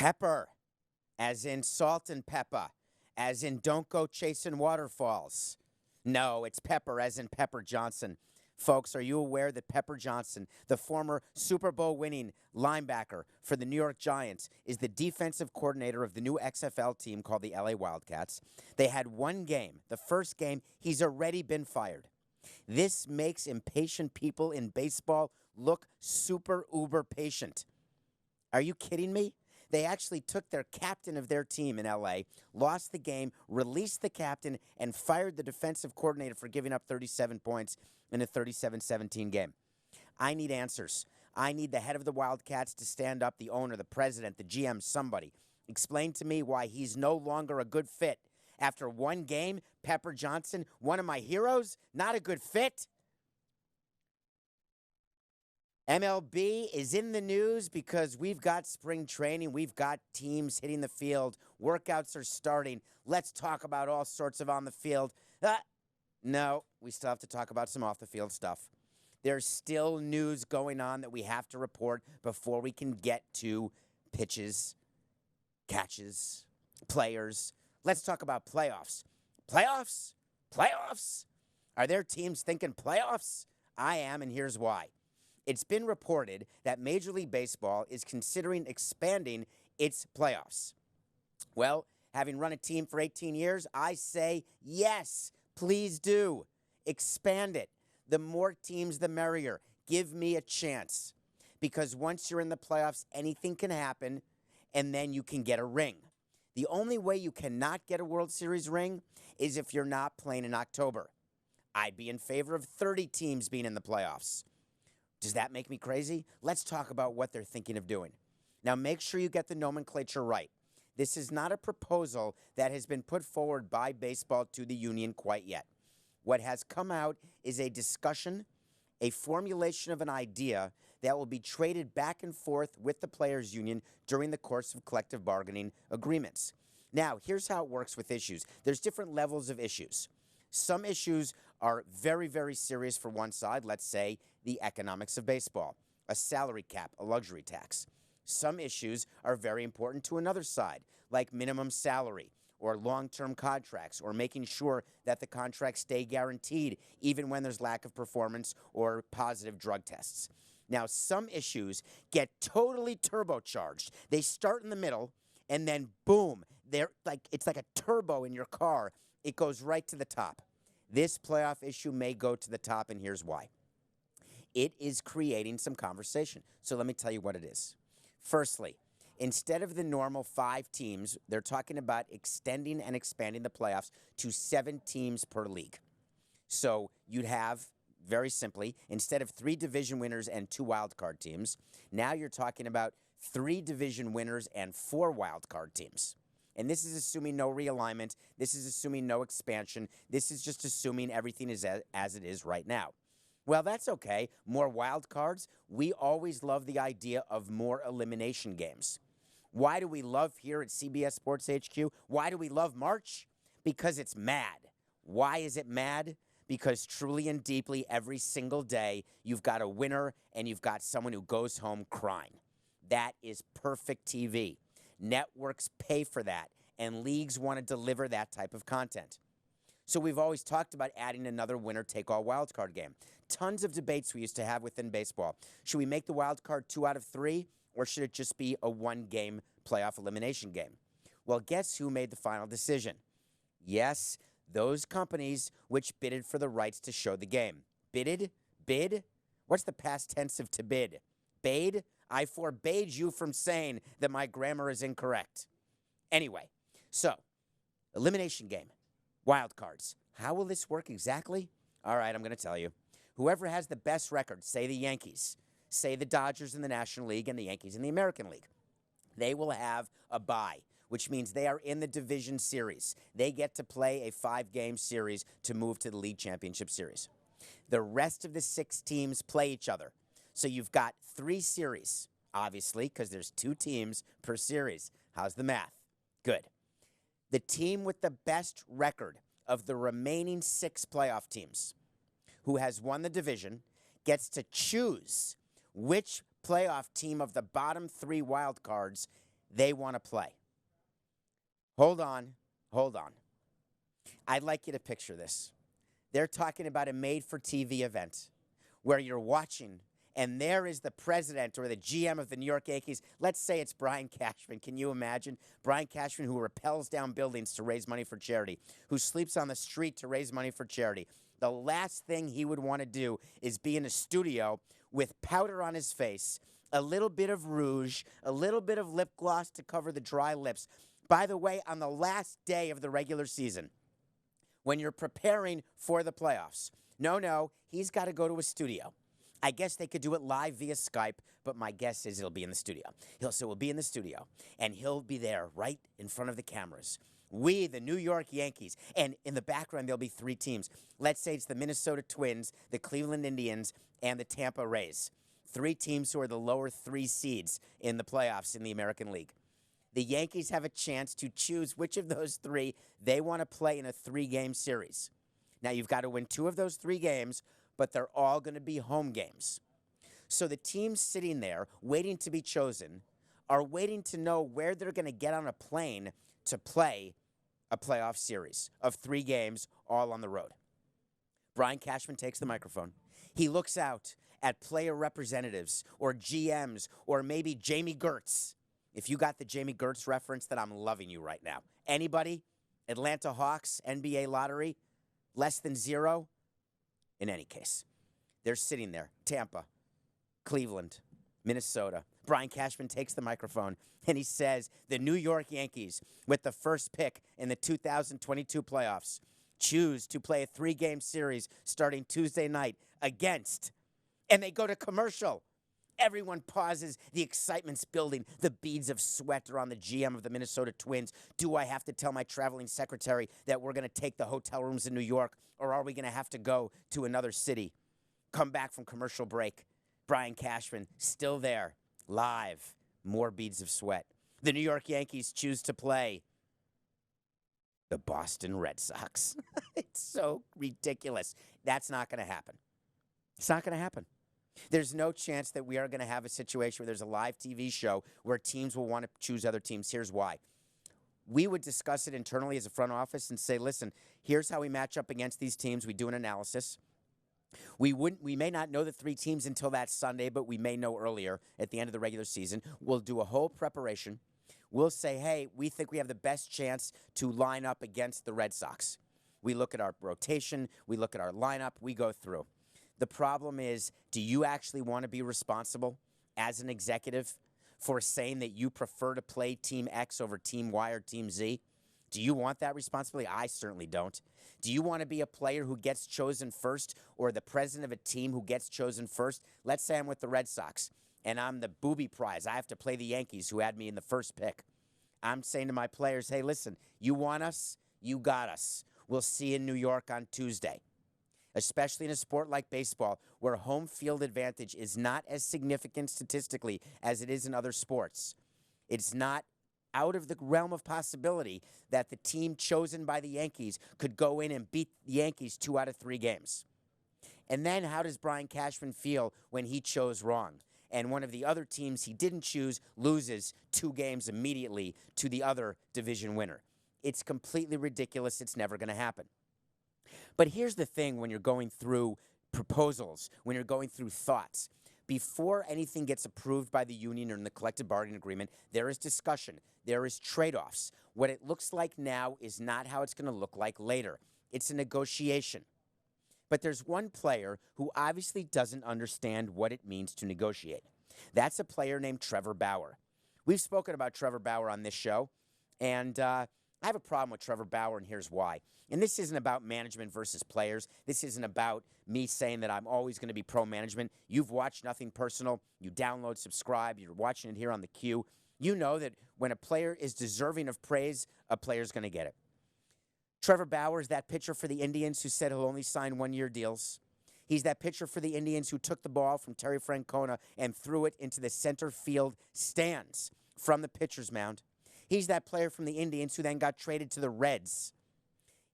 Pepper, as in salt and pepper, as in don't go chasing waterfalls. No, it's Pepper, as in Pepper Johnson. Folks, are you aware that Pepper Johnson, the former Super Bowl winning linebacker for the New York Giants, is the defensive coordinator of the new XFL team called the LA Wildcats? They had one game. The first game, he's already been fired. This makes impatient people in baseball look super uber patient. Are you kidding me? They actually took their captain of their team in LA, lost the game, released the captain, and fired the defensive coordinator for giving up 37 points in a 37-17 game. I need answers. I need the head of the Wildcats to stand up, the owner, the president, the GM, somebody. Explain to me why he's no longer a good fit. After one game, Pepper Johnson, one of my heroes, not a good fit. MLB is in the news because we've got spring training. We've got teams hitting the field. Workouts are starting. Let's talk about all sorts of on the field. No, we still have to talk about some off the field stuff. There's still news going on that we have to report before we can get to pitches, catches, players. Let's talk about playoffs. Playoffs? Playoffs? Are there teams thinking playoffs? I am, and here's why. It's been reported that Major League Baseball is considering expanding its playoffs. Well, having run a team for 18 years, I say yes, please do. Expand it. The more teams, the merrier. Give me a chance. Because once you're in the playoffs, anything can happen, and then you can get a ring. The only way you cannot get a World Series ring is if you're not playing in October. I'd be in favor of 30 teams being in the playoffs. Does that make me crazy? Let's talk about what they're thinking of doing. Now, make sure you get the nomenclature right. This is not a proposal that has been put forward by baseball to the union quite yet. What has come out is a discussion, a formulation of an idea that will be traded back and forth with the players' union during the course of collective bargaining agreements. Now, here's how it works with issues. There's different levels of issues. Some issues are very, very serious for one side, let's say the economics of baseball, a salary cap, a luxury tax. Some issues are very important to another side, like minimum salary or long-term contracts or making sure that the contracts stay guaranteed even when there's lack of performance or positive drug tests. Now, some issues get totally turbocharged. They start in the middle and then boom, it's like a turbo in your car. It goes right to the top. This playoff issue may go to the top, and here's why. It is creating some conversation. So let me tell you what it is. Firstly, instead of the normal 5 teams, they're talking about extending and expanding the playoffs to 7 teams per league. So you'd have, very simply, instead of 3 division winners and 2 wildcard teams, now you're talking about 3 division winners and 4 wildcard teams. And this is assuming no realignment. This is assuming no expansion. This is just assuming everything is as it is right now. Well, that's okay. More wild cards. We always love the idea of more elimination games. Why do we love here at CBS Sports HQ? Why do we love March? Because it's mad. Why is it mad? Because truly and deeply every single day you've got a winner and you've got someone who goes home crying. That is perfect TV. Networks pay for that, and leagues want to deliver that type of content. So we've always talked about adding another winner-take-all wildcard game. Tons of debates we used to have within baseball. Should we make the wildcard 2 out of 3, or should it just be a 1-game playoff elimination game? Well, guess who made the final decision? Yes, those companies which bidded for the rights to show the game. Bidded? Bid? What's the past tense of to bid? Bade? I forbade you from saying that my grammar is incorrect. Anyway, so, elimination game, wild cards. How will this work exactly? All right, I'm going to tell you. Whoever has the best record, say the Yankees, say the Dodgers in the National League and the Yankees in the American League, they will have a bye, which means they are in the division series. They get to play a 5-game series to move to the league championship series. The rest of the 6 teams play each other. So you've got 3 series, obviously, because there's 2 teams per series. How's the math? Good. The team with the best record of the remaining 6 playoff teams who has won the division gets to choose which playoff team of the bottom 3 wild cards they want to play. Hold on. I'd like you to picture this. They're talking about a made-for-TV event where you're watching, and there is the president or the GM of the New York Yankees. Let's say it's Brian Cashman. Can you imagine? Brian Cashman, who rappels down buildings to raise money for charity, who sleeps on the street to raise money for charity. The last thing he would want to do is be in a studio with powder on his face, a little bit of rouge, a little bit of lip gloss to cover the dry lips. By the way, on the last day of the regular season, when you're preparing for the playoffs, no, he's got to go to a studio. I guess they could do it live via Skype, but my guess is it'll be in the studio. We'll be in the studio, and he'll be there right in front of the cameras. We, the New York Yankees, and in the background, there'll be 3 teams. Let's say it's the Minnesota Twins, the Cleveland Indians, and the Tampa Rays. 3 teams who are the lower 3 seeds in the playoffs in the American League. The Yankees have a chance to choose which of those 3 they want to play in a 3-game series. Now, you've got to win 2 of those 3 games, but they're all going to be home games. So the teams sitting there waiting to be chosen are waiting to know where they're going to get on a plane to play a playoff series of 3 games all on the road. Brian Cashman takes the microphone. He looks out at player representatives or GMs or maybe Jamie Gertz. If you got the Jamie Gertz reference, then I'm loving you right now. Anybody? Atlanta Hawks, NBA lottery, less than 0? In any case, they're sitting there. Tampa, Cleveland, Minnesota. Brian Cashman takes the microphone, and he says the New York Yankees, with the first pick in the 2022 playoffs, choose to play a 3-game series starting Tuesday night against, and they go to commercial. Everyone pauses. The excitement's building. The beads of sweat are on the GM of the Minnesota Twins. Do I have to tell my traveling secretary that we're going to take the hotel rooms in New York, or are we going to have to go to another city? Come back from commercial break. Brian Cashman still there, live. More beads of sweat. The New York Yankees choose to play the Boston Red Sox. It's so ridiculous. That's not going to happen. It's not going to happen. There's no chance that we are going to have a situation where there's a live TV show where teams will want to choose other teams. Here's why. We would discuss it internally as a front office and say, listen, here's how we match up against these teams. We do an analysis. We may not know the 3 teams until that Sunday, but we may know earlier at the end of the regular season. We'll do a whole preparation. We'll say, hey, we think we have the best chance to line up against the Red Sox. We look at our rotation. We look at our lineup. We go through. The problem is, do you actually want to be responsible as an executive for saying that you prefer to play Team X over Team Y or Team Z? Do you want that responsibility? I certainly don't. Do you want to be a player who gets chosen first or the president of a team who gets chosen first? Let's say I'm with the Red Sox and I'm the booby prize. I have to play the Yankees who had me in the first pick. I'm saying to my players, hey, listen, you want us? You got us. We'll see you in New York on Tuesday. Especially in a sport like baseball, where home field advantage is not as significant statistically as it is in other sports. It's not out of the realm of possibility that the team chosen by the Yankees could go in and beat the Yankees 2 out of 3 games. And then how does Brian Cashman feel when he chose wrong? And one of the other teams he didn't choose loses 2 games immediately to the other division winner. It's completely ridiculous. It's never going to happen. But here's the thing when you're going through proposals, when you're going through thoughts. Before anything gets approved by the union or in the collective bargaining agreement, there is discussion. There is trade-offs. What it looks like now is not how it's going to look like later. It's a negotiation. But there's one player who obviously doesn't understand what it means to negotiate. That's a player named Trevor Bauer. We've spoken about Trevor Bauer on this show, and I have a problem with Trevor Bauer, and here's why. And this isn't about management versus players. This isn't about me saying that I'm always going to be pro-management. You've watched Nothing Personal. You download, subscribe. You're watching it here on the Q. You know that when a player is deserving of praise, a player's going to get it. Trevor Bauer is that pitcher for the Indians who said he'll only sign 1-year deals. He's that pitcher for the Indians who took the ball from Terry Francona and threw it into the center field stands from the pitcher's mound. He's that player from the Indians who then got traded to the Reds.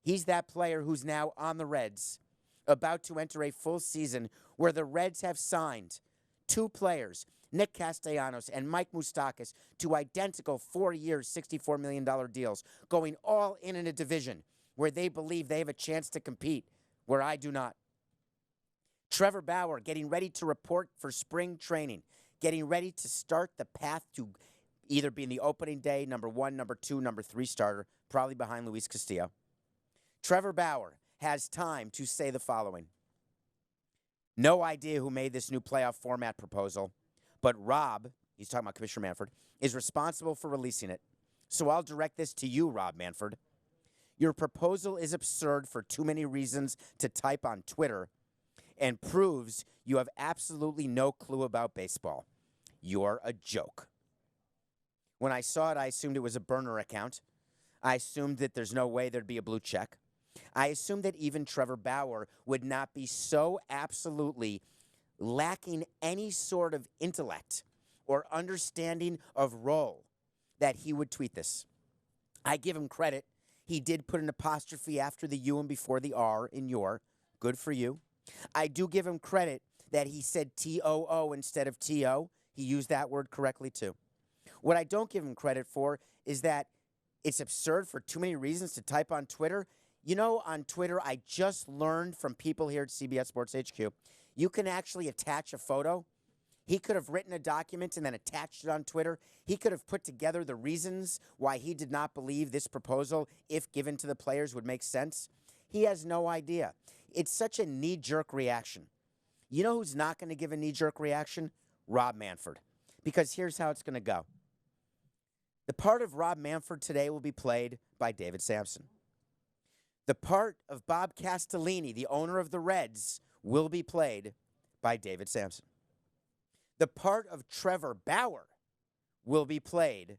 He's that player who's now on the Reds, about to enter a full season where the Reds have signed 2 players Nick Castellanos, and Mike Moustakas to identical 4-year, $64 million deals, going all in a division where they believe they have a chance to compete, where I do not. Trevor Bauer getting ready to report for spring training, getting ready to start the path to either being the opening day, number 1, number 2, number 3 starter, probably behind Luis Castillo. Trevor Bauer has time to say the following. No idea who made this new playoff format proposal, but Rob, he's talking about Commissioner Manfred, is responsible for releasing it. So I'll direct this to you, Rob Manfred. Your proposal is absurd for too many reasons to type on Twitter and proves you have absolutely no clue about baseball. You're a joke. When I saw it, I assumed it was a burner account. I assumed that there's no way there'd be a blue check. I assumed that even Trevor Bauer would not be so absolutely lacking any sort of intellect or understanding of role that he would tweet this. I give him credit. He did put an apostrophe after the U and before the R in your. Good for you. I do give him credit that he said T-O-O instead of T-O. He used that word correctly too. What I don't give him credit for is that it's absurd for too many reasons to type on Twitter. You know, on Twitter, I just learned from people here at CBS Sports HQ, you can actually attach a photo. He could have written a document and then attached it on Twitter. He could have put together the reasons why he did not believe this proposal, if given to the players, would make sense. He has no idea. It's such a knee-jerk reaction. You know who's not going to give a knee-jerk reaction? Rob Manfred. Because here's how it's going to go. The part of Rob Manfred today will be played by David Samson. The part of Bob Castellini, the owner of the Reds, will be played by David Samson. The part of Trevor Bauer will be played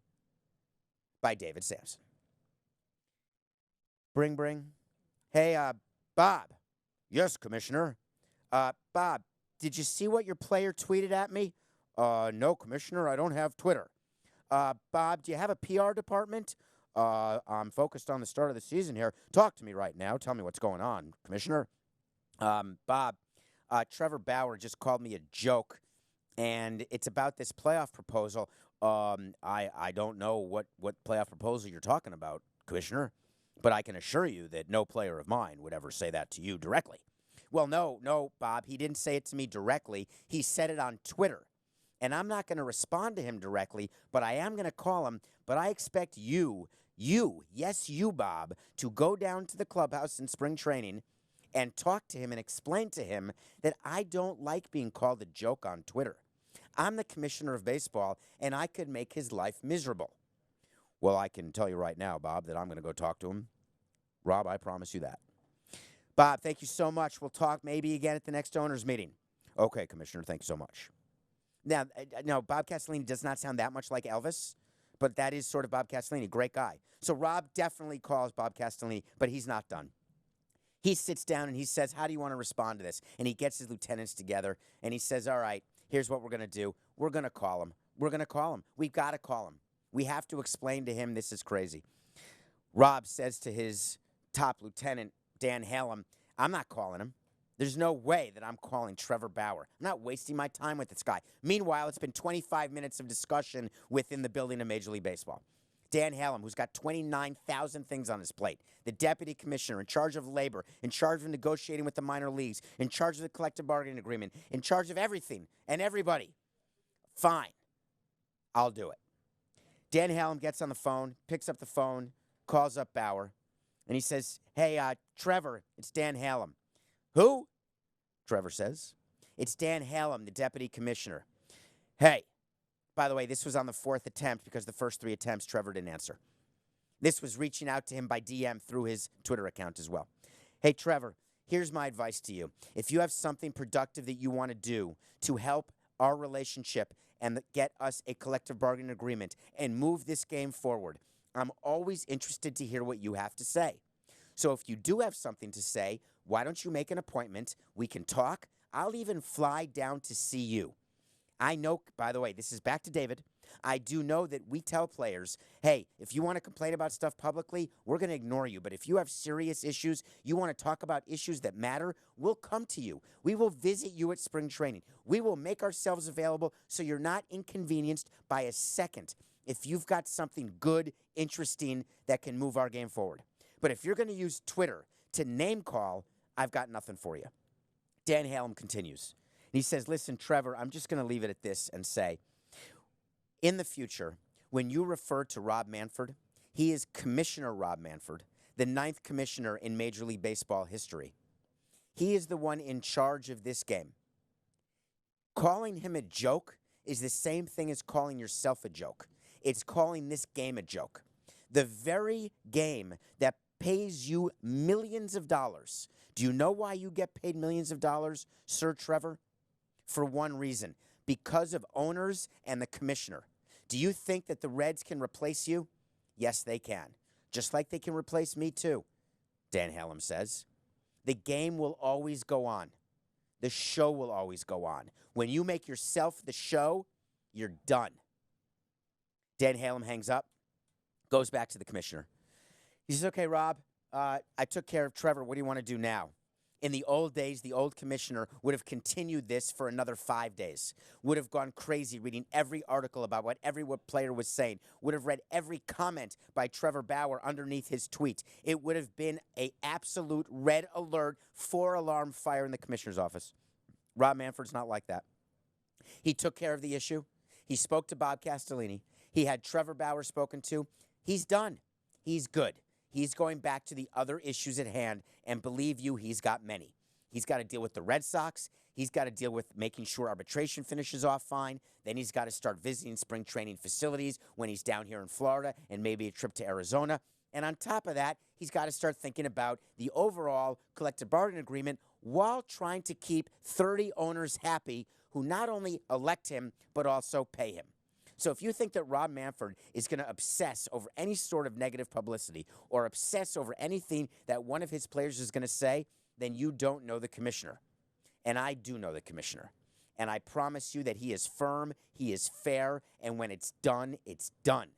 by David Samson. Bring, bring. Hey, Bob. Yes, Commissioner. Bob, did you see what your player tweeted at me? No, Commissioner, I don't have Twitter. Bob, do you have a PR department? I'm focused on the start of the season here. Talk to me right now. Tell me what's going on, Commissioner. Bob, Trevor Bauer just called me a joke, and it's about this playoff proposal. I don't know what playoff proposal you're talking about, Commissioner, but I can assure you that no player of mine would ever say that to you directly. Well, no, Bob, he didn't say it to me directly. He said it on Twitter. And I'm not going to respond to him directly, but I am going to call him. But I expect you, yes, you, Bob, to go down to the clubhouse in spring training and talk to him and explain to him that I don't like being called a joke on Twitter. I'm the commissioner of baseball, and I could make his life miserable. Well, I can tell you right now, Bob, that I'm going to go talk to him. Rob, I promise you that. Bob, thank you so much. We'll talk maybe again at the next owners meeting. Okay, Commissioner, thank you so much. Now, no, Bob Castellini does not sound that much like Elvis, but that is sort of Bob Castellini, great guy. So Rob definitely calls Bob Castellini, but he's not done. He sits down and he says, how do you want to respond to this? And he gets his lieutenants together, and he says, all right, here's what we're going to do. We're going to call him. We're going to call him. We've got to call him. We have to explain to him this is crazy. Rob says to his top lieutenant, Dan Halem, I'm not calling him. There's no way that I'm calling Trevor Bauer. I'm not wasting my time with this guy. Meanwhile, it's been 25 minutes of discussion within the building of Major League Baseball. Dan Halem, who's got 29,000 things on his plate, the deputy commissioner in charge of labor, in charge of negotiating with the minor leagues, in charge of the collective bargaining agreement, in charge of everything and everybody. Fine. I'll do it. Dan Halem gets on the phone, picks up the phone, calls up Bauer, and he says, hey, Trevor, it's Dan Halem. Who? Trevor says. It's Dan Halem, the deputy commissioner. Hey, by the way, this was on the 4th attempt because the first 3 attempts Trevor didn't answer. This was reaching out to him by DM through his Twitter account as well. Hey, Trevor, here's my advice to you. If you have something productive that you want to do to help our relationship and get us a collective bargaining agreement and move this game forward, I'm always interested to hear what you have to say. So if you do have something to say, why don't you make an appointment? We can talk. I'll even fly down to see you. I know, by the way, this is back to David. I do know that we tell players, hey, if you want to complain about stuff publicly, we're going to ignore you. But if you have serious issues, you want to talk about issues that matter, we'll come to you. We will visit you at spring training. We will make ourselves available so you're not inconvenienced by a second if you've got something good, interesting that can move our game forward. But if you're going to use Twitter to name call, I've got nothing for you. Dan Halem continues. He says, listen, Trevor, I'm just going to leave it at this and say, in the future, when you refer to Rob Manfred, he is Commissioner Rob Manfred, the 9th commissioner in Major League Baseball history. He is the one in charge of this game. Calling him a joke is the same thing as calling yourself a joke. It's calling this game a joke. The very game that pays you millions of dollars. Do you know why you get paid millions of dollars, Sir Trevor? For one reason, because of owners and the commissioner. Do you think that the Reds can replace you? Yes, they can. Just like they can replace me too, Dan Halem says. The game will always go on. The show will always go on. When you make yourself the show, you're done. Dan Halem hangs up, goes back to the commissioner. He says, okay, Rob, I took care of Trevor. What do you want to do now? In the old days, the old commissioner would have continued this for another 5 days, would have gone crazy reading every article about what every player was saying, would have read every comment by Trevor Bauer underneath his tweet. It would have been an absolute red alert, 4-alarm fire in the commissioner's office. Rob Manfred's not like that. He took care of the issue. He spoke to Bob Castellini. He had Trevor Bauer spoken to. He's done. He's good. He's going back to the other issues at hand, and believe you, he's got many. He's got to deal with the Red Sox. He's got to deal with making sure arbitration finishes off fine. Then he's got to start visiting spring training facilities when he's down here in Florida and maybe a trip to Arizona. And on top of that, he's got to start thinking about the overall collective bargaining agreement while trying to keep 30 owners happy who not only elect him but also pay him. So if you think that Rob Manfred is going to obsess over any sort of negative publicity or obsess over anything that one of his players is going to say, then you don't know the commissioner. And I do know the commissioner. And I promise you that he is firm, he is fair, and when it's done, it's done.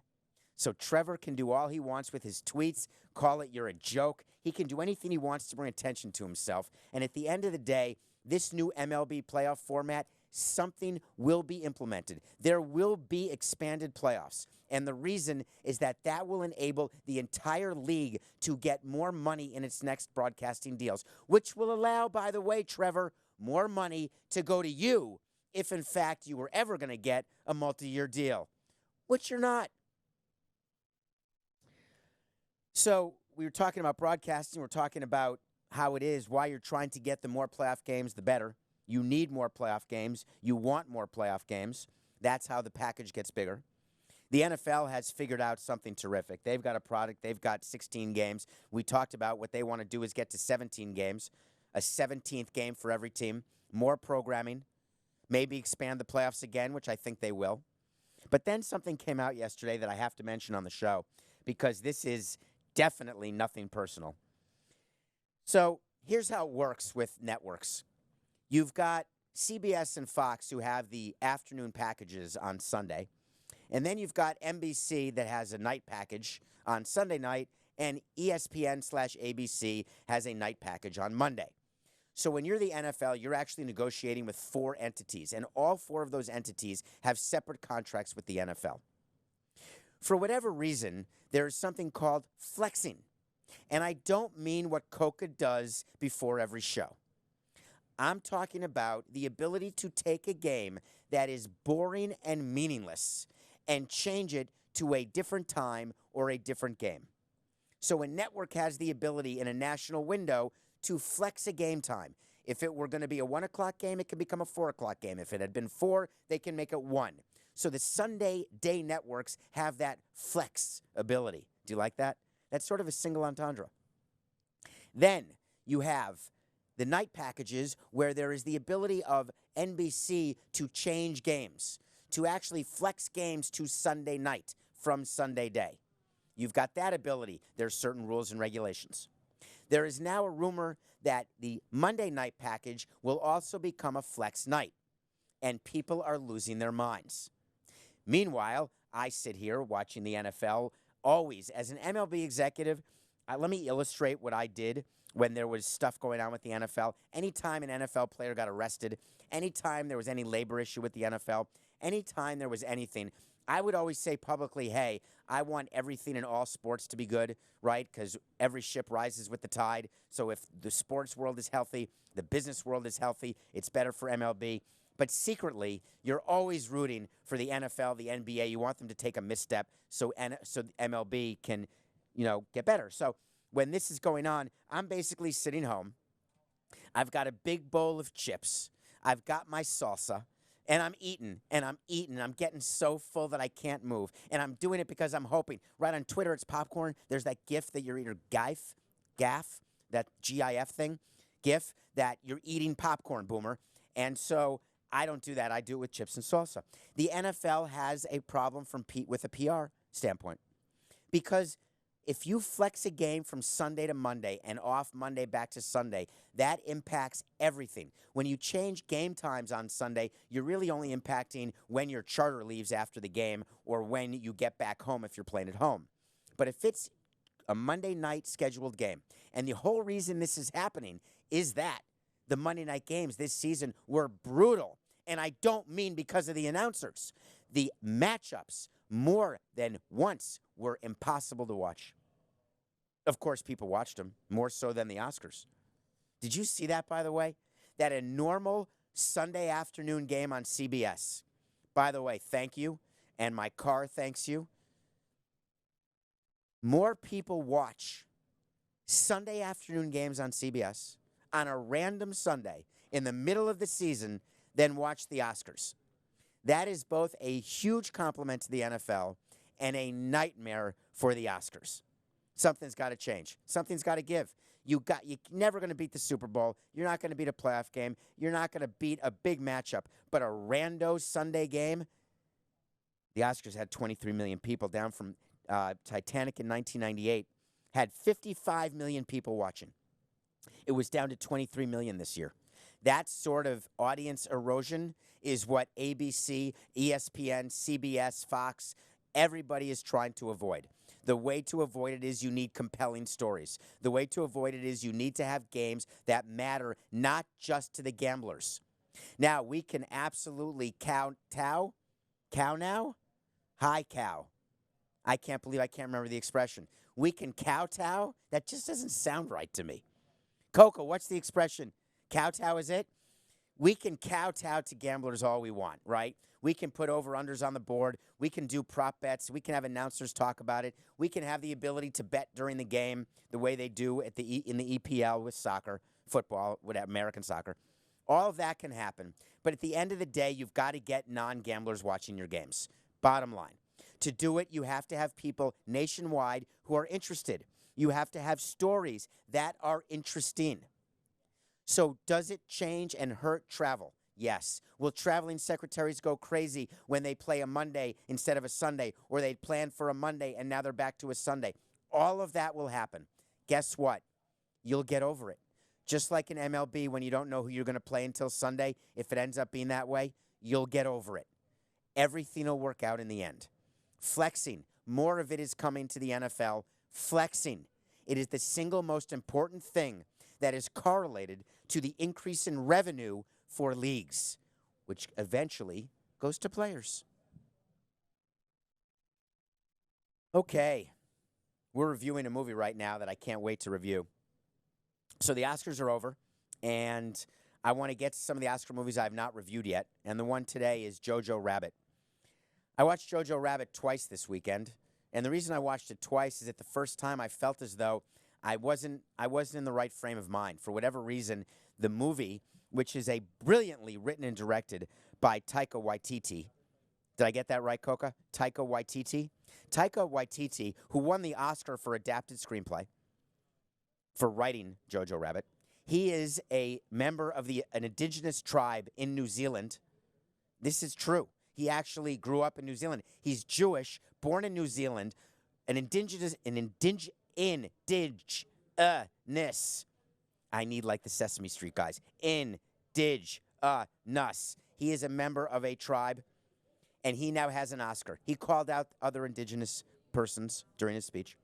So Trevor can do all he wants with his tweets, call it you're a joke. He can do anything he wants to bring attention to himself. And at the end of the day, this new MLB playoff format, something will be implemented. There will be expanded playoffs. And the reason is that that will enable the entire league to get more money in its next broadcasting deals, which will allow, by the way, Trevor, more money to go to you if, in fact, you were ever going to get a multi-year deal, which you're not. So we were talking about broadcasting. We're talking about how it is, why you're trying to get the more playoff games, the better. You need more playoff games. You want more playoff games. That's how the package gets bigger. The NFL has figured out something terrific. They've got a product. They've got 16 games. We talked about what they want to do is get to 17 games, a 17th game for every team, more programming, maybe expand the playoffs again, which I think they will. But then something came out yesterday that I have to mention on the show because this is definitely nothing personal. So here's how it works with networks. You've got CBS and Fox who have the afternoon packages on Sunday. And then you've got NBC that has a night package on Sunday night, and ESPN/ABC has a night package on Monday. So when you're the NFL, you're actually negotiating with 4 entities, and all 4 of those entities have separate contracts with the NFL. For whatever reason, there is something called flexing. And I don't mean what Coca does before every show. I'm talking about the ability to take a game that is boring and meaningless and change it to a different time or a different game. So a network has the ability in a national window to flex a game time. If it were going to be a 1 o'clock game, it can become a 4 o'clock game. If it had been 4, they can make it 1. So the Sunday day networks have that flex ability. Do you like that? That's sort of a single entendre. Then you have the night packages where there is the ability of NBC to change games, to actually flex games to Sunday night from Sunday day. You've got that ability. There's certain rules and regulations. There is now a rumor that the Monday night package will also become a flex night, and people are losing their minds. Meanwhile, I sit here watching the NFL always. As an MLB executive, let me illustrate what I did when there was stuff going on with the NFL. Anytime an NFL player got arrested, anytime there was any labor issue with the NFL, anytime there was anything, I would always say publicly, hey, I want everything in all sports to be good, right? Because every ship rises with the tide. So if the sports world is healthy, the business world is healthy, it's better for MLB. But secretly, you're always rooting for the NFL, the NBA. You want them to take a misstep so MLB can, get better. So when this is going on, I'm basically sitting home. I've got a big bowl of chips. I've got my salsa. And I'm eating, and I'm eating, and I'm getting so full that I can't move. And I'm doing it because I'm hoping. Right on Twitter, it's popcorn. There's that GIF that you're eating, gaff, that GIF thing, GIF, that you're eating popcorn, Boomer. And so I don't do that. I do it with chips and salsa. The NFL has a problem with a PR standpoint. Because if you flex a game from Sunday to Monday and off Monday back to Sunday, that impacts everything. When you change game times on Sunday, you're really only impacting when your charter leaves after the game or when you get back home if you're playing at home. But if it's a Monday night scheduled game, and the whole reason this is happening is that the Monday night games this season were brutal. And I don't mean because of the announcers. The matchups, more than once, were impossible to watch. Of course, people watched them, more so than the Oscars. Did you see that, by the way? That a normal Sunday afternoon game on CBS. By the way, thank you, and my car thanks you. More people watch Sunday afternoon games on CBS on a random Sunday in the middle of the season than watch the Oscars. That is both a huge compliment to the NFL and a nightmare for the Oscars. Something's got to change. Something's got to give. You're never going to beat the Super Bowl. You're not going to beat a playoff game. You're not going to beat a big matchup. But a rando Sunday game, the Oscars had 23 million people, down from Titanic in 1998, had 55 million people watching. It was down to 23 million this year. That sort of audience erosion is what ABC, ESPN, CBS, Fox, everybody is trying to avoid. The way to avoid it is you need compelling stories. The way to avoid it is you need to have games that matter not just to the gamblers. Now, we can absolutely cow now? Hi, cow. I can't believe I can't remember the expression. We can kowtow? That just doesn't sound right to me. Coco, what's the expression? Kowtow is it? We can kowtow to gamblers all we want, right? We can put over-unders on the board. We can do prop bets. We can have announcers talk about it. We can have the ability to bet during the game the way they do in the EPL with soccer, football, whatever, American soccer. All of that can happen. But at the end of the day, you've got to get non-gamblers watching your games. Bottom line. To do it, you have to have people nationwide who are interested. You have to have stories that are interesting. So does it change and hurt travel? Yes. Will traveling secretaries go crazy when they play a Monday instead of a Sunday, or they plan for a Monday and now they're back to a Sunday? All of that will happen. Guess what? You'll get over it. Just like in MLB, when you don't know who you're going to play until Sunday, if it ends up being that way, you'll get over it. Everything will work out in the end. Flexing. More of it is coming to the NFL. Flexing. It is the single most important thing that is correlated to the increase in revenue for leagues, which eventually goes to players. Okay. We're reviewing a movie right now that I can't wait to review. So the Oscars are over, and I want to get to some of the Oscar movies I have not reviewed yet, and the one today is Jojo Rabbit. I watched Jojo Rabbit twice this weekend, and the reason I watched it twice is that the first time I felt as though I wasn't in the right frame of mind. For whatever reason, the movie, which is a brilliantly written and directed by Taika Waititi. Did I get that right, Coca? Taika Waititi? Taika Waititi, who won the Oscar for adapted screenplay for writing Jojo Rabbit. He is a member of an indigenous tribe in New Zealand. This is true. He actually grew up in New Zealand. He's Jewish, born in New Zealand, an indigenous. I need like the Sesame Street guys. Indigenous. He is a member of a tribe, and he now has an Oscar. He called out other indigenous persons during his speech.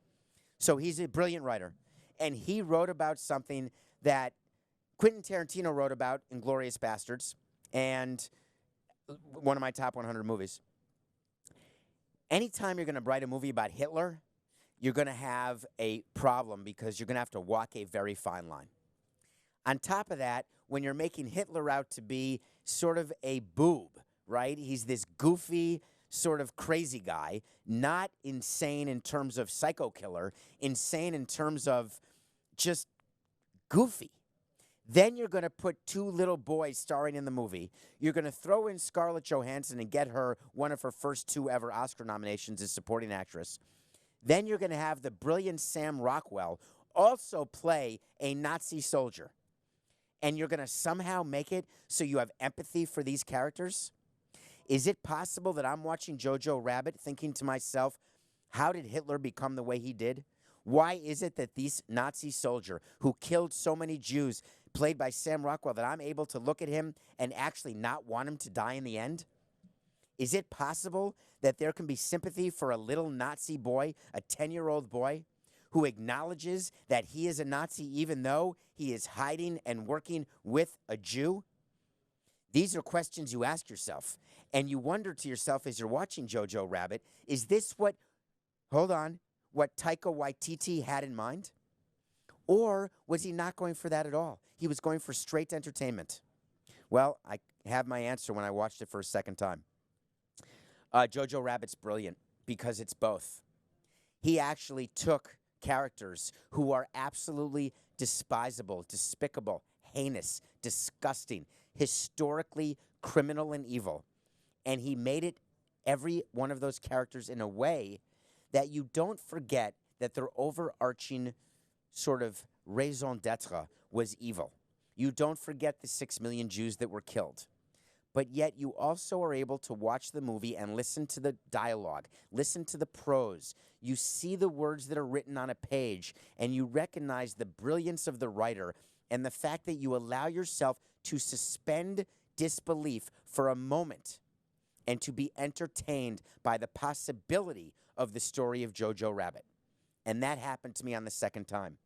So he's a brilliant writer. And he wrote about something that Quentin Tarantino wrote about in Inglourious Bastards, and one of my top 100 movies. Anytime you're going to write a movie about Hitler, you're going to have a problem because you're going to have to walk a very fine line. On top of that, when you're making Hitler out to be sort of a boob, right? He's this goofy, sort of crazy guy, not insane in terms of psycho killer, insane in terms of just goofy. Then you're going to put two little boys starring in the movie. You're going to throw in Scarlett Johansson and get her one of her first 2 ever Oscar nominations as supporting actress. Then you're going to have the brilliant Sam Rockwell also play a Nazi soldier. And you're going to somehow make it so you have empathy for these characters? Is it possible that I'm watching Jojo Rabbit thinking to myself, how did Hitler become the way he did? Why is it that this Nazi soldier who killed so many Jews, played by Sam Rockwell, that I'm able to look at him and actually not want him to die in the end? Is it possible that there can be sympathy for a little Nazi boy, a 10-year-old boy, who acknowledges that he is a Nazi even though he is hiding and working with a Jew? These are questions you ask yourself, and you wonder to yourself as you're watching Jojo Rabbit, is this what Taika Waititi had in mind? Or was he not going for that at all? He was going for straight entertainment. Well, I have my answer when I watched it for a second time. Jojo Rabbit's brilliant because it's both. He actually took characters who are absolutely despisable, despicable, heinous, disgusting, historically criminal and evil, and he made it, every one of those characters, in a way that you don't forget that their overarching sort of raison d'etre was evil. You don't forget the 6 million Jews that were killed. But yet you also are able to watch the movie and listen to the dialogue, listen to the prose. You see the words that are written on a page, and you recognize the brilliance of the writer and the fact that you allow yourself to suspend disbelief for a moment and to be entertained by the possibility of the story of Jojo Rabbit. And that happened to me on the second time.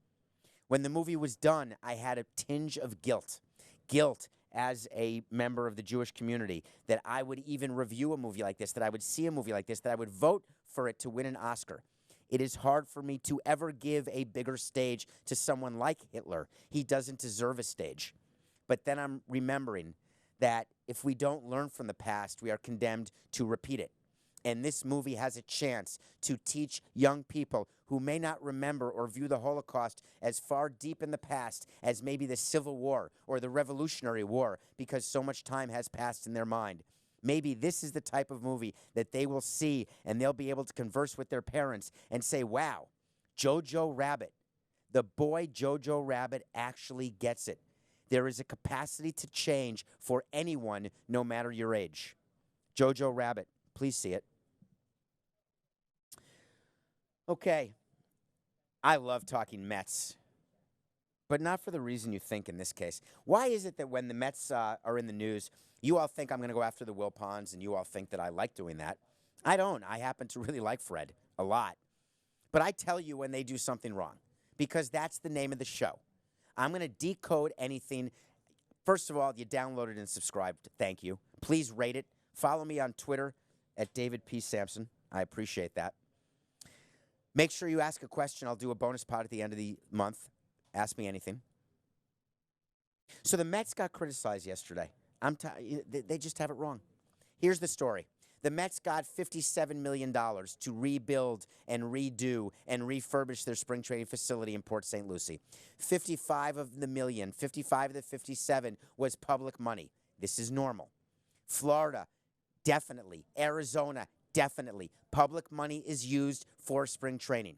When the movie was done, I had a tinge of guilt. Guilt as a member of the Jewish community, that I would even review a movie like this, that I would see a movie like this, that I would vote for it to win an Oscar. It is hard for me to ever give a bigger stage to someone like Hitler. He doesn't deserve a stage. But then I'm remembering that if we don't learn from the past, we are condemned to repeat it. And this movie has a chance to teach young people who may not remember or view the Holocaust as far deep in the past as maybe the Civil War or the Revolutionary War, because so much time has passed in their mind. Maybe this is the type of movie that they will see, and they'll be able to converse with their parents and say, wow, Jojo Rabbit, the boy Jojo Rabbit actually gets it. There is a capacity to change for anyone, no matter your age. Jojo Rabbit, please see it. Okay, I love talking Mets, but not for the reason you think in this case. Why is it that when the Mets are in the news, you all think I'm going to go after the Wilpons, and you all think that I like doing that? I don't. I happen to really like Fred a lot. But I tell you when they do something wrong, because that's the name of the show. I'm going to decode anything. First of all, you downloaded and subscribed. Thank you. Please rate it. Follow me on Twitter at David P. Samson. I appreciate that. Make sure you ask a question. I'll do a bonus pod at the end of the month. Ask me anything. So the Mets got criticized yesterday. They just have it wrong. Here's the story. The Mets got $57 million to rebuild and redo and refurbish their spring training facility in Port St. Lucie. 55 of the 57 was public money. This is normal. Florida, definitely. Arizona, definitely. Public money is used for spring training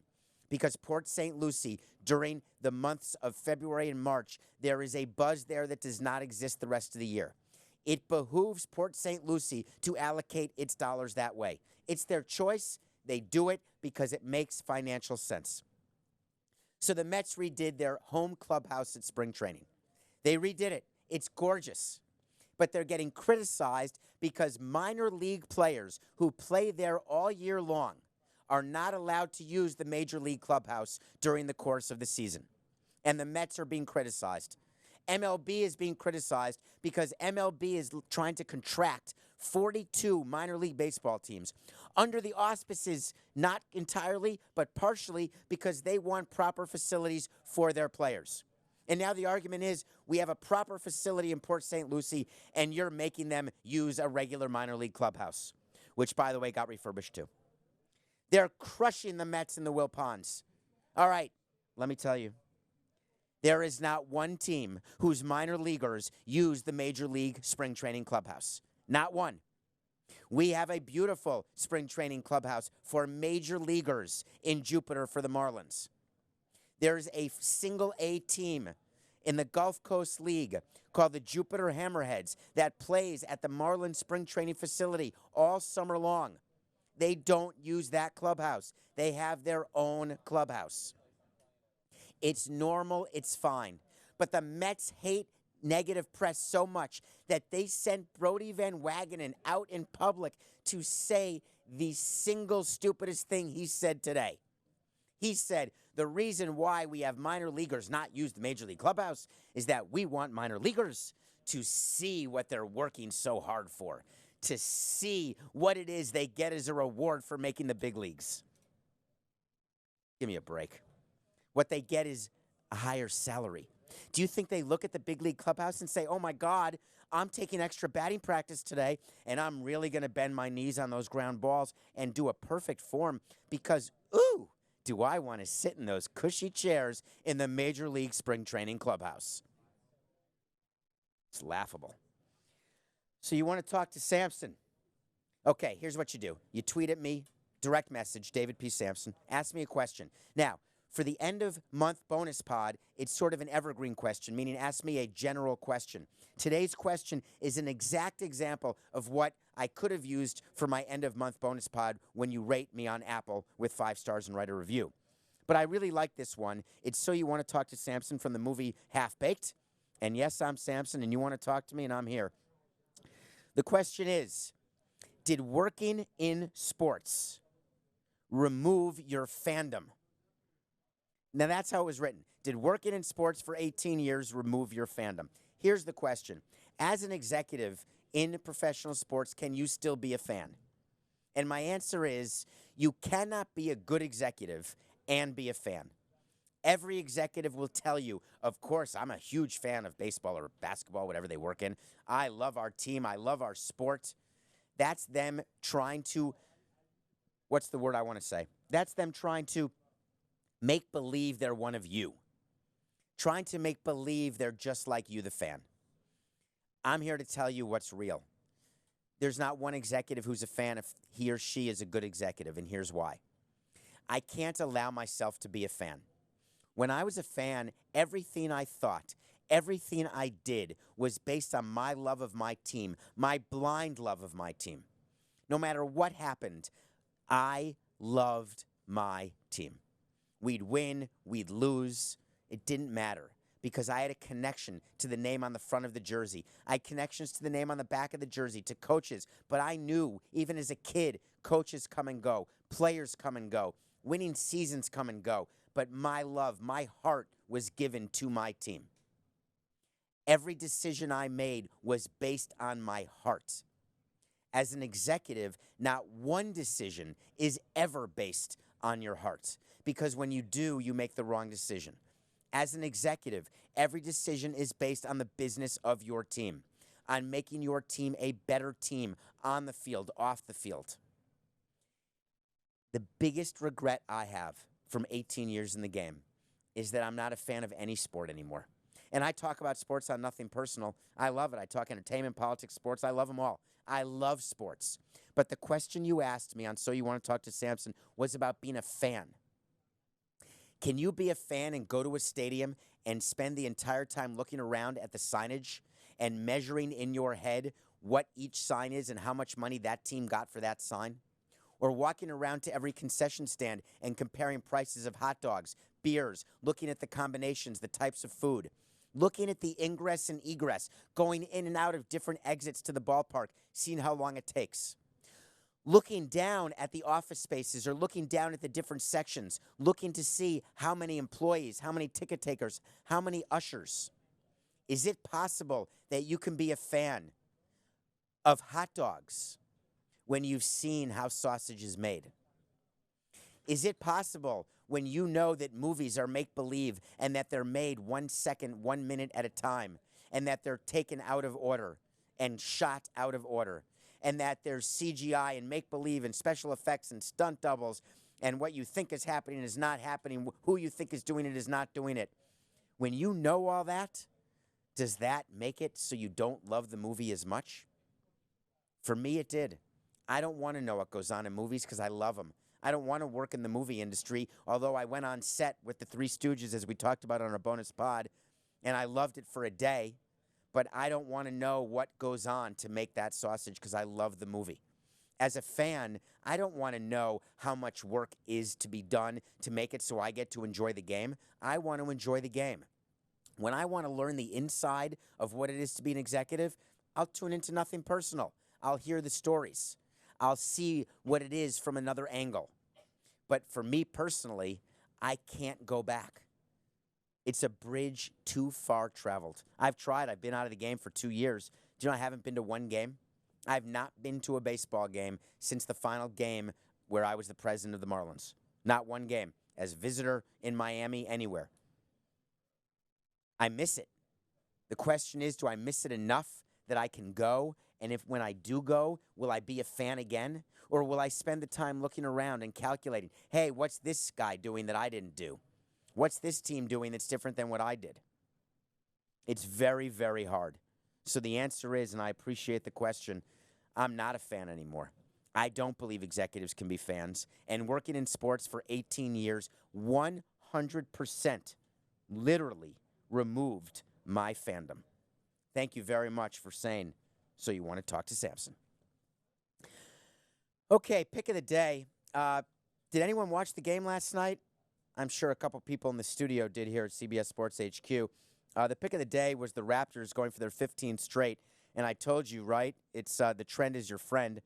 because Port St. Lucie, during the months of February and March, there is a buzz there that does not exist the rest of the year. It behooves Port St. Lucie to allocate its dollars that way. It's their choice. They do it because it makes financial sense. So the Mets redid their home clubhouse at spring training. They redid it. It's gorgeous. but they're getting criticized because minor league players who play there all year long are not allowed to use the major league clubhouse during the course of the season. And the Mets are being criticized. MLB is being criticized because MLB is trying to contract 42 minor league baseball teams under the auspices, not entirely, but partially because they want proper facilities for their players. And now the argument is we have a proper facility in Port St. Lucie, and you're making them use a regular minor league clubhouse, which, by the way, got refurbished too. They're crushing the Mets in the Wilpons. All right, let me tell you. There is not one team whose minor leaguers use the Major League spring training clubhouse. Not one. We have a beautiful spring training clubhouse for major leaguers in Jupiter for the Marlins. There's a single A team in the Gulf Coast League called the Jupiter Hammerheads that plays at the Marlins spring training facility all summer long. They don't use that clubhouse. They have their own clubhouse. It's normal, it's fine. But the Mets hate negative press so much that they sent Brodie Van Wagenen out in public to say the single stupidest thing he said today. He said, the reason why we have minor leaguers not use the Major League Clubhouse is that we want minor leaguers to see what they're working so hard for, to see what it is they get as a reward for making the big leagues. Give me a break. What they get is a higher salary. Do you think they look at the big league clubhouse and say, oh my God, I'm taking extra batting practice today and I'm really going to bend my knees on those ground balls and do a perfect form because, ooh, do I want to sit in those cushy chairs in the Major League spring training clubhouse? It's laughable. So you want to talk to Samson? Okay, here's what you do. You tweet at me, direct message, David P. Samson, ask me a question. Now, for the end of month bonus pod, it's sort of an evergreen question, meaning ask me a general question. Today's question is an exact example of what I could have used for my end of month bonus pod when you rate me on Apple with 5 stars and write a review. But I really like this one. It's so you want to talk to Samson from the movie Half Baked. And yes, I'm Samson, and you want to talk to me, and I'm here. The question is, did working in sports remove your fandom? Now, that's how it was written. Did working in sports for 18 years remove your fandom? Here's the question. As an executive in professional sports, can you still be a fan? And my answer is, you cannot be a good executive and be a fan. Every executive will tell you, of course, I'm a huge fan of baseball or basketball, whatever they work in. I love our team. I love our sport. That's them trying to, what's the word I want to say? That's them trying to make believe they're one of you. Trying to make believe they're just like you, the fan. I'm here to tell you what's real. There's not one executive who's a fan if he or she is a good executive, and here's why. I can't allow myself to be a fan. When I was a fan, everything I thought, everything I did was based on my love of my team, my blind love of my team. No matter what happened, I loved my team. We'd win, we'd lose. It didn't matter because I had a connection to the name on the front of the jersey. I had connections to the name on the back of the jersey, to coaches. But I knew, even as a kid, coaches come and go, players come and go, winning seasons come and go. But my love, my heart was given to my team. Every decision I made was based on my heart. As an executive, not one decision is ever based on your heart, because when you do, you make the wrong decision. As an executive, every decision is based on the business of your team, on making your team a better team on the field, off the field. The biggest regret I have from 18 years in the game is that I'm not a fan of any sport anymore. And I talk about sports on Nothing Personal. I love it. I talk entertainment, politics, sports. I love them all. I love sports. But the question you asked me on So You Want to Talk to Samson was about being a fan. Can you be a fan and go to a stadium and spend the entire time looking around at the signage and measuring in your head what each sign is and how much money that team got for that sign? Or walking around to every concession stand and comparing prices of hot dogs, beers, looking at the combinations, the types of food? looking at the ingress and egress, going in and out of different exits to the ballpark, seeing how long it takes. Looking down at the office spaces or looking down at the different sections, looking to see how many employees, how many ticket takers, how many ushers. Is it possible that you can be a fan of hot dogs when you've seen how sausage is made? Is it possible when you know that movies are make-believe and that they're made 1 second, 1 minute at a time, and that they're taken out of order and shot out of order, and that there's CGI and make-believe and special effects and stunt doubles, and what you think is happening is not happening, who you think is doing it is not doing it? When you know all that, does that make it so you don't love the movie as much? For me, it did. I don't want to know what goes on in movies because I love them. I don't want to work in the movie industry, although I went on set with the Three Stooges, as we talked about on our bonus pod, and I loved it for a day, but I don't want to know what goes on to make that sausage because I love the movie. As a fan, I don't want to know how much work is to be done to make it so I get to enjoy the game. I want to enjoy the game. When I want to learn the inside of what it is to be an executive, I'll tune into Nothing Personal. I'll hear the stories. I'll see what it is from another angle. But for me personally, I can't go back. It's a bridge too far traveled. I've tried. I've been out of the game for 2 years. Do you know I haven't been to one game? I've not been to a baseball game since the final game where I was the president of the Marlins. Not one game. As visitor in Miami, anywhere. I miss it. The question is, do I miss it enough that I can go? And if when I do go, will I be a fan again? Or will I spend the time looking around and calculating, hey, what's this guy doing that I didn't do? What's this team doing that's different than what I did? It's very, very hard. So the answer is, and I appreciate the question, I'm not a fan anymore. I don't believe executives can be fans. And working in sports for 18 years, 100% literally removed my fandom. Thank you very much for saying, so you want to talk to Samson. Okay, pick of the day. Did anyone watch the game last night? I'm sure a couple people in the studio did here at CBS Sports HQ. The pick of the day was the Raptors going for their 15th straight. And I told you, right, it's the trend is your friend.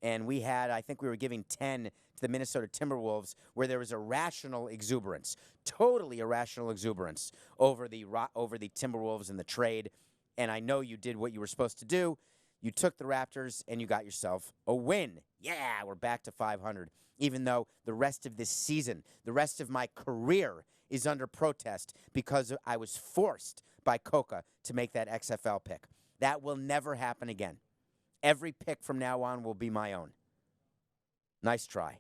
And we had, I think we were giving 10 to the Minnesota Timberwolves, where there was irrational exuberance, totally irrational exuberance over the Timberwolves and the trade. And I know you did what you were supposed to do. You took the Raptors and you got yourself a win. Yeah, we're back to 500. Even though the rest of this season, the rest of my career is under protest because I was forced by Coca to make that XFL pick. That will never happen again. Every pick from now on will be my own. Nice try.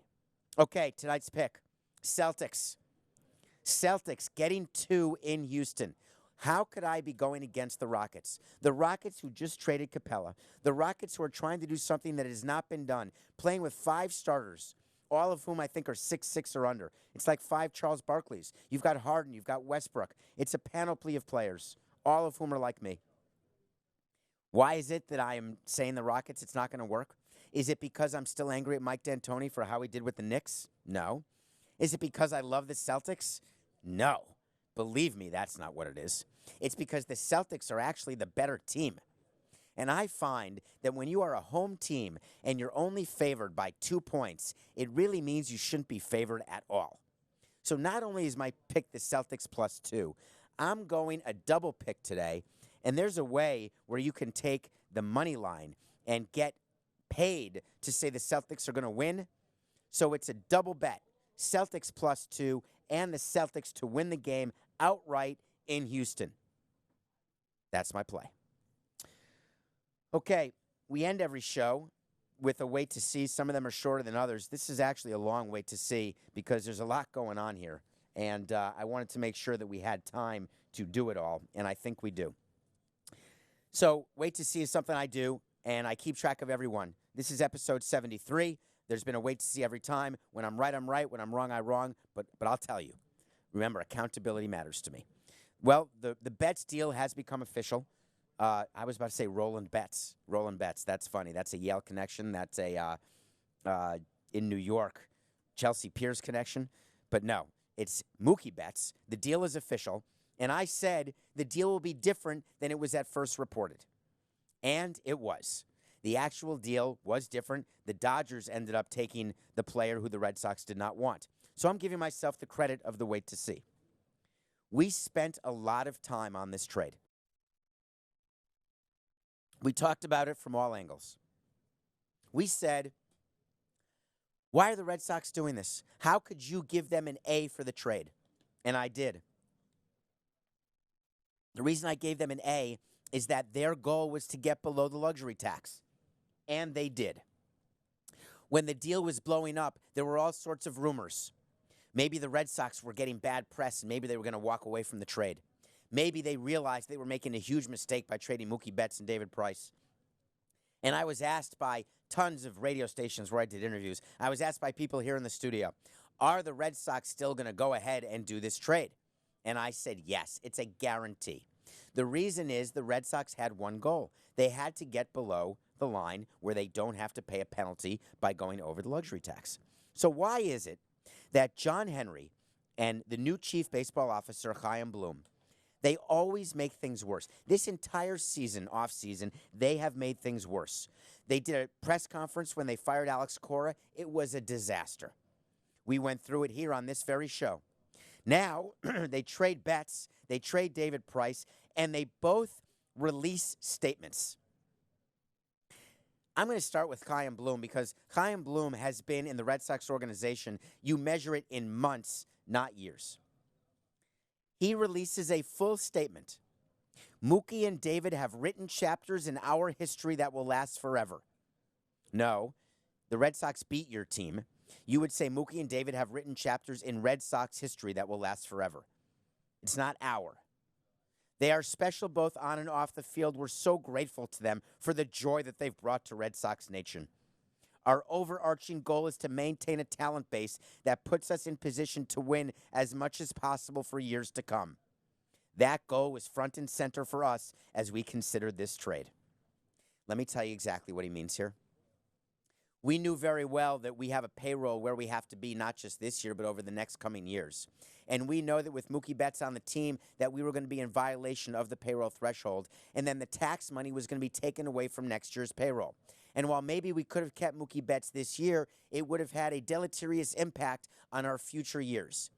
Okay, tonight's pick, Celtics. Celtics getting 2 in Houston. How could I be going against the Rockets? The Rockets who just traded Capella. The Rockets who are trying to do something that has not been done, playing with 5 starters, all of whom I think are 6'6" or under. It's like 5 Charles Barkleys. You've got Harden, you've got Westbrook. It's a panoply of players, all of whom are like me. Why is it that I am saying the Rockets, it's not going to work? Is it because I'm still angry at Mike D'Antoni for how he did with the Knicks? No. Is it because I love the Celtics? No. Believe me, that's not what it is. It's because the Celtics are actually the better team. And I find that when you are a home team and you're only favored by 2 points, it really means you shouldn't be favored at all. So not only is my pick the Celtics +2, I'm going a double pick today. And there's a way where you can take the money line and get paid to say the Celtics are going to win. So it's a double bet, Celtics +2 and the Celtics to win the game outright in Houston. That's my play. Okay, we end every show with a wait to see. Some of them are shorter than others. This is actually a long wait to see because there's a lot going on here. And I wanted to make sure that we had time to do it all, and I think we do. So wait to see is something I do, and I keep track of everyone. This is episode 73. There's been a wait to see every time. When I'm right, I'm right. When I'm wrong, I'm wrong. But I'll tell you. Remember, accountability matters to me. Well, the Betts deal has become official. I was about to say Roland Betts. Roland Betts. That's funny. That's a Yale connection. That's a in New York, Chelsea Piers connection. But no, it's Mookie Betts. The deal is official. And I said the deal will be different than it was at first reported. And it was. The actual deal was different. The Dodgers ended up taking the player who the Red Sox did not want. So I'm giving myself the credit of the wait to see. We spent a lot of time on this trade. We talked about it from all angles. We said, why are the Red Sox doing this? How could you give them an A for the trade? And I did. The reason I gave them an A is that their goal was to get below the luxury tax. And they did. When the deal was blowing up, there were all sorts of rumors. Maybe the Red Sox were getting bad press and maybe they were going to walk away from the trade. Maybe they realized they were making a huge mistake by trading Mookie Betts and David Price. And I was asked by tons of radio stations where I did interviews, I was asked by people here in the studio, are the Red Sox still going to go ahead and do this trade? And I said, yes, it's a guarantee. The reason is the Red Sox had one goal. They had to get below the line where they don't have to pay a penalty by going over the luxury tax. So why is it that John Henry and the new chief baseball officer, Chaim Bloom, they always make things worse? This entire season, off-season, they have made things worse. They did a press conference when they fired Alex Cora. It was a disaster. We went through it here on this very show. Now, they trade Betts, they trade David Price, and they both release statements. I'm going to start with Chaim Bloom because Chaim Bloom has been in the Red Sox organization. You measure it in months, not years. He releases a full statement. Mookie and David have written chapters in our history that will last forever. No, the Red Sox beat your team. You would say Mookie and David have written chapters in Red Sox history that will last forever. It's not our. They are special both on and off the field. We're so grateful to them for the joy that they've brought to Red Sox Nation. Our overarching goal is to maintain a talent base that puts us in position to win as much as possible for years to come. That goal was front and center for us as we considered this trade. Let me tell you exactly what he means here. We knew very well that we have a payroll where we have to be not just this year, but over the next coming years. And we know that with Mookie Betts on the team that we were going to be in violation of the payroll threshold, and then the tax money was going to be taken away from next year's payroll. And while maybe we could have kept Mookie Betts this year, it would have had a deleterious impact on our future years.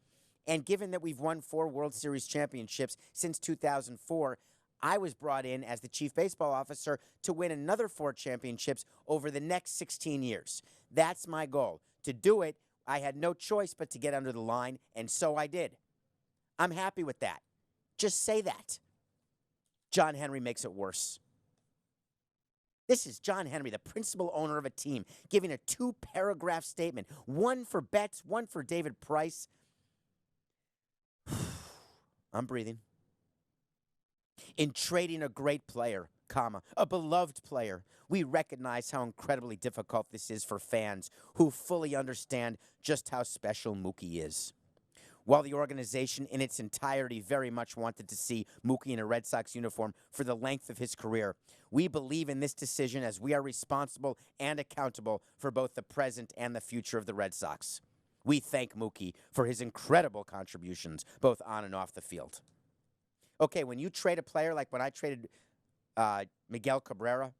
And given that we've won 4 World Series championships since 2004, I was brought in as the chief baseball officer to win another 4 championships over the next 16 years. That's my goal. To do it, I had no choice but to get under the line, and so I did. I'm happy with that. Just say that. John Henry makes it worse. This is John Henry, the principal owner of a team, giving a 2-paragraph statement, one for Betts, one for David Price. I'm breathing. In trading a great player, comma, a beloved player, we recognize how incredibly difficult this is for fans who fully understand just how special Mookie is. While the organization in its entirety very much wanted to see Mookie in a Red Sox uniform for the length of his career, we believe in this decision as we are responsible and accountable for both the present and the future of the Red Sox. We thank Mookie for his incredible contributions, both on and off the field. Okay, when you trade a player like when I traded Miguel Cabrera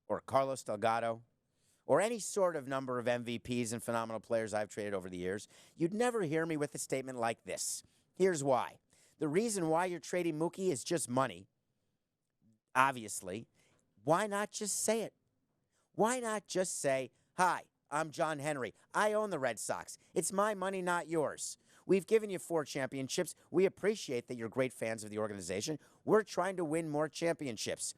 or Carlos Delgado or any sort of number of MVPs and phenomenal players I've traded over the years, you'd never hear me with a statement like this. Here's why. The reason why you're trading Mookie is just money, obviously. Why not just say it? Why not just say, hi, I'm John Henry. I own the Red Sox. It's my money, not yours. We've given you 4 championships. We appreciate that you're great fans of the organization. We're trying to win more championships.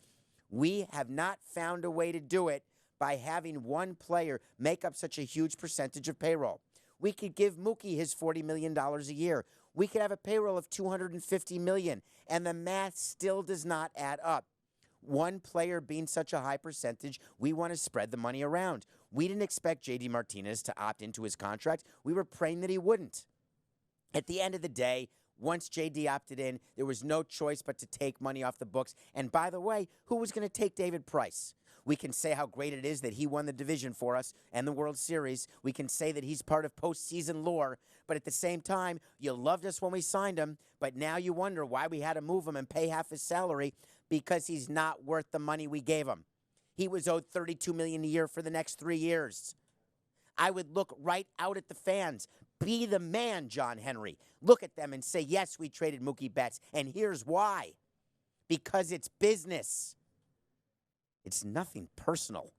We have not found a way to do it by having one player make up such a huge percentage of payroll. We could give Mookie his $40 million a year. We could have a payroll of $250 million, and the math still does not add up. One player being such a high percentage, we want to spread the money around. We didn't expect J.D. Martinez to opt into his contract. We were praying that he wouldn't. At the end of the day, once J.D. opted in, there was no choice but to take money off the books. And by the way, who was going to take David Price? We can say how great it is that he won the division for us and the World Series. We can say that he's part of postseason lore. But at the same time, you loved us when we signed him, but now you wonder why we had to move him and pay half his salary, because he's not worth the money we gave him. He was owed $32 million a year for the next 3 years. I would look right out at the fans. Be the man, John Henry. Look at them and say, yes, we traded Mookie Betts, and here's why. Because it's business. It's nothing personal.